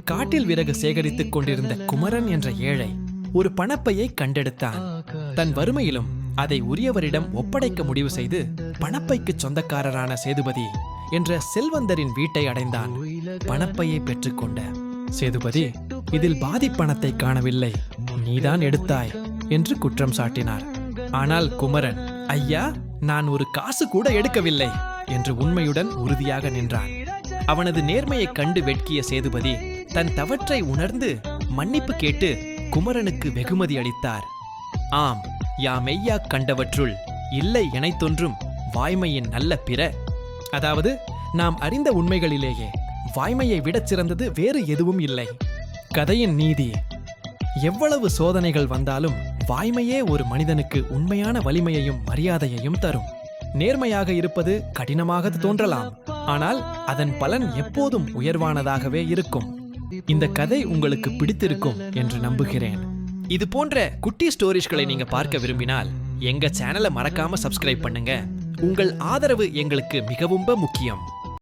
காட்டில் விறகு சேகரித்துக் கொண்டிருந்த குமரன் என்ற ஏழை ஒரு பணப்பையை கண்டெடுத்தான். தன் வறுமையிலும் அதை உரியவரிடம் ஒப்படைக்க முடிவு செய்து பணப்பைக்கு சொந்தக்காரரான சேதுபதி என்ற செல்வந்தரின் வீட்டை அடைந்தான். பணப்பையை பெற்றுக்கொண்ட சேதுபதி இதில் பாதி பணத்தை காணவில்லை, நீதான் எடுத்தாய் என்று குற்றம் சாட்டினார். ஆனால் குமரன், ஐயா, நான் ஒரு காசு கூட எடுக்கவில்லை என்று உண்மையுடன் உறுதியாக நின்றான். அவனது நேர்மையைக் கண்டு வெட்கிய சேதுபதி தன் தவற்றை உணர்ந்து மன்னிப்பு கேட்டு குமரனுக்கு வெகுமதி அளித்தார். ஆம், யாமெய்யா கண்டவற்றுள் இல்லை எனைத்தொன்றும் வாய்மையின் நல்ல பிற. அதாவது, நாம் அறிந்த உண்மைகளிலேயே வாய்மையை விடச் சிறந்தது வேறு எதுவும் இல்லை. கதையின் நீதி: எவ்வளவு சோதனைகள் வந்தாலும் வாய்மையே ஒரு மனிதனுக்கு உண்மையான வலிமையையும் மரியாதையையும் தரும். நேர்மையாக இருப்பது கடினமாக தோன்றலாம், ஆனால் அதன் பலன் எப்போதும் உயர்வானதாகவே இருக்கும். இந்த கதை உங்களுக்கு பிடித்திருக்கும் என்று நம்புகிறேன். இது போன்ற குட்டி ஸ்டோரிஸ்களை நீங்க பார்க்க விரும்பினால் எங்க சேனலை மறக்காம சப்ஸ்கிரைப் பண்ணுங்க. உங்கள் ஆதரவு எங்களுக்கு மிகவும் முக்கியம்.